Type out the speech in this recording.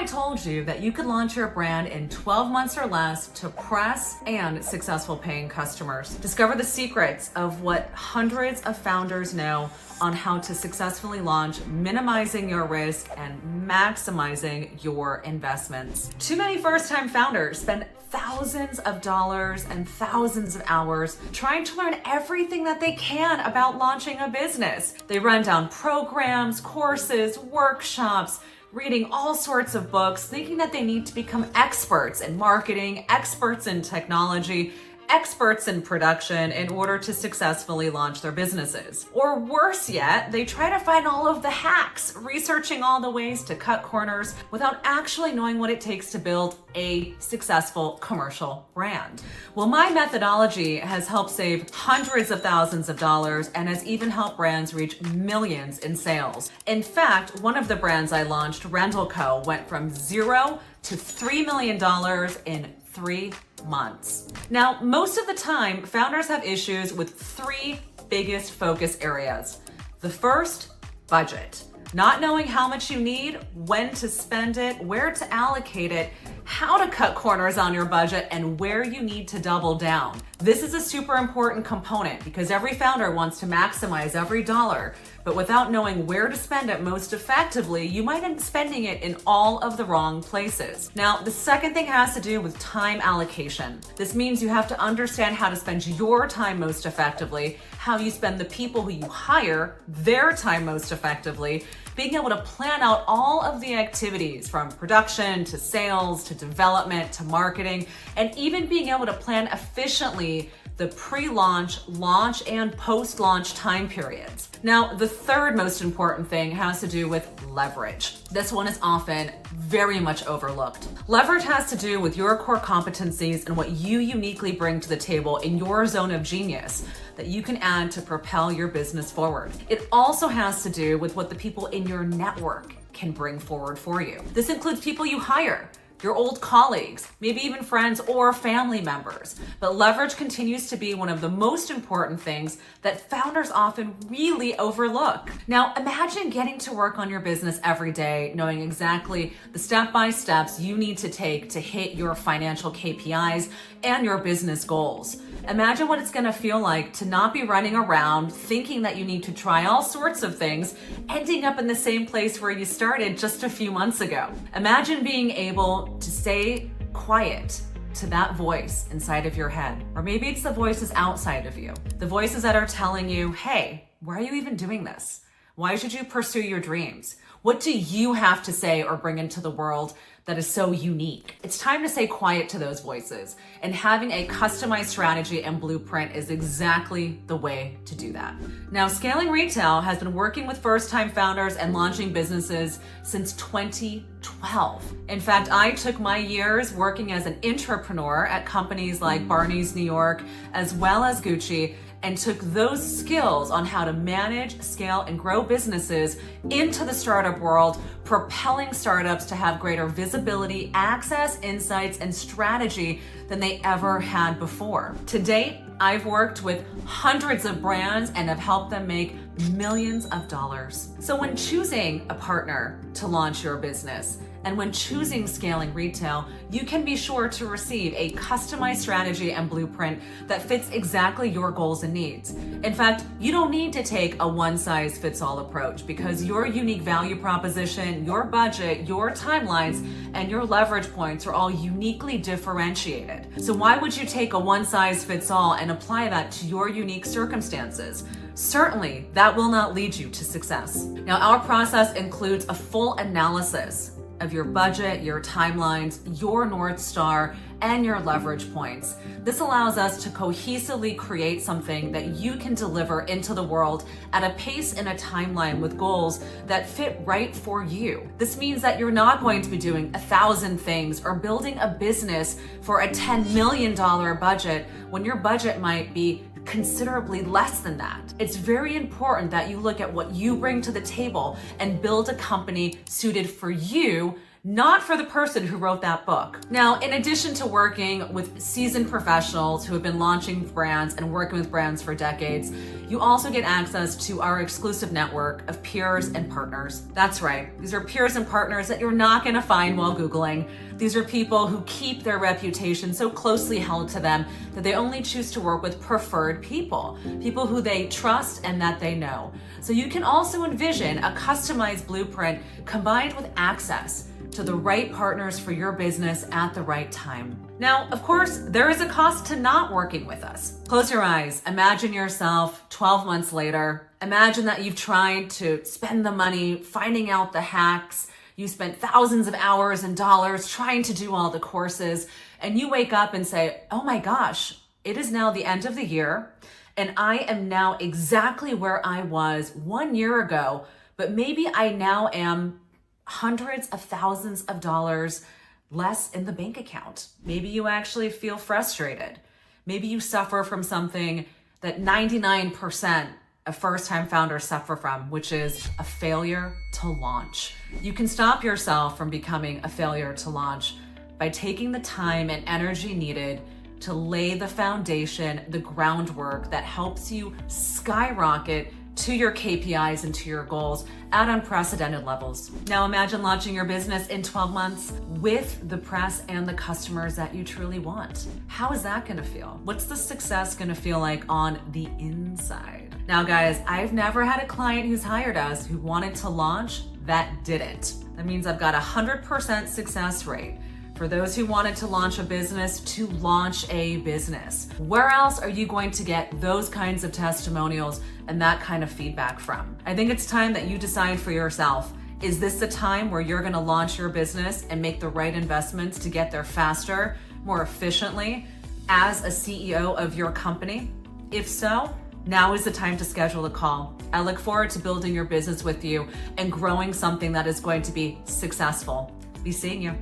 I told you that you could launch your brand in 12 months or less to press and successful paying customers? Discover the secrets of what hundreds of founders know on how to successfully launch, minimizing your risk and maximizing your investments. Too many first-time founders spend thousands of dollars and thousands of hours trying to learn everything that they can about launching a business. They run down programs, courses, workshops, reading all sorts of books, thinking that they need to become experts in marketing, experts in technology, experts in production in order to successfully launch their businesses. Or worse yet, they try to find all of the hacks, researching all the ways to cut corners without actually knowing what it takes to build a successful commercial brand. Well, my methodology has helped save hundreds of thousands of dollars and has even helped brands reach millions in sales. In fact, one of the brands I launched, Rendall Co, went from $0 to $3 million in 3 months. Now, most of the time, founders have issues with 3 biggest focus areas. The first, budget. Not knowing how much you need, when to spend it, where to allocate it, how to cut corners on your budget, and where you need to double down. This is a super important component because every founder wants to maximize every dollar, but without knowing where to spend it most effectively, you might end up spending it in all of the wrong places. Now, the second thing has to do with time allocation. This means you have to understand how to spend your time most effectively, how you spend the people who you hire, their time most effectively, being able to plan out all of the activities from production to sales to development to marketing, and even being able to plan efficiently the pre-launch, launch, and post-launch time periods. Now, the third most important thing has to do with leverage. This one is often very much overlooked. Leverage has to do with your core competencies and what you uniquely bring to the table in your zone of genius that you can add to propel your business forward. It also has to do with what the people in your network can bring forward for you. This includes people you hire, your old colleagues, maybe even friends or family members. But leverage continues to be one of the most important things that founders often really overlook. Now, imagine getting to work on your business every day, knowing exactly the step-by-steps you need to take to hit your financial KPIs and your business goals. Imagine what it's gonna feel like to not be running around thinking that you need to try all sorts of things, ending up in the same place where you started just a few months ago. Imagine being able to stay quiet to that voice inside of your head. Or maybe it's the voices outside of you. The voices that are telling you, hey, why are you even doing this? Why should you pursue your dreams? What do you have to say or bring into the world that is so unique? It's time to say quiet to those voices, and having a customized strategy and blueprint is exactly the way to do that. Now, Scaling Retail has been working with first-time founders and launching businesses since 2012. In fact, I took my years working as an entrepreneur at companies like Barneys, New York, as well as Gucci, and took those skills on how to manage, scale, and grow businesses into the startup world, propelling startups to have greater visibility, access, insights, and strategy than they ever had before. To date, I've worked with hundreds of brands and have helped them make millions of dollars. So when choosing a partner to launch your business, and when choosing Scaling Retail, you can be sure to receive a customized strategy and blueprint that fits exactly your goals and needs. In fact, you don't need to take a one-size-fits-all approach because your unique value proposition, your budget, your timelines, and your leverage points are all uniquely differentiated. So why would you take a one-size-fits-all and apply that to your unique circumstances? Certainly, that will not lead you to success. Now, our process includes a full analysis of your budget, your timelines, your North Star, and your leverage points. This allows us to cohesively create something that you can deliver into the world at a pace and a timeline with goals that fit right for you. This means that you're not going to be doing 1,000 things or building a business for a $10 million budget when your budget might be considerably less than that. It's very important that you look at what you bring to the table and build a company suited for you, not for the person who wrote that book. Now, in addition to working with seasoned professionals who have been launching brands and working with brands for decades, you also get access to our exclusive network of peers and partners. That's right, these are peers and partners that you're not gonna find while Googling. These are people who keep their reputation so closely held to them that they only choose to work with preferred people, people who they trust and that they know. So you can also envision a customized blueprint combined with access to the right partners for your business at the right time. Now, of course, there is a cost to not working with us. Close your eyes. Imagine yourself 12 months later. Imagine that you've tried to spend the money finding out the hacks. You spent thousands of hours and dollars trying to do all the courses, and you wake up and say, oh my gosh, it is now the end of the year, and I am now exactly where I was 1 year ago, but maybe I now am hundreds of thousands of dollars less in the bank account. Maybe you actually feel frustrated. Maybe you suffer from something that 99% of first-time founders suffer from, which is a failure to launch. You can stop yourself from becoming a failure to launch by taking the time and energy needed to lay the foundation, the groundwork that helps you skyrocket to your KPIs and to your goals at unprecedented levels. Now imagine launching your business in 12 months with the press and the customers that you truly want. How is that gonna feel? What's the success gonna feel like on the inside? Now guys, I've never had a client who's hired us who wanted to launch that didn't. That means I've got 100% success rate for those who wanted to launch a business to launch a business. Where else are you going to get those kinds of testimonials and that kind of feedback from? I think it's time that you decide for yourself, is this the time where you're gonna launch your business and make the right investments to get there faster, more efficiently as a CEO of your company? If so, now is the time to schedule a call. I look forward to building your business with you and growing something that is going to be successful. Be seeing you.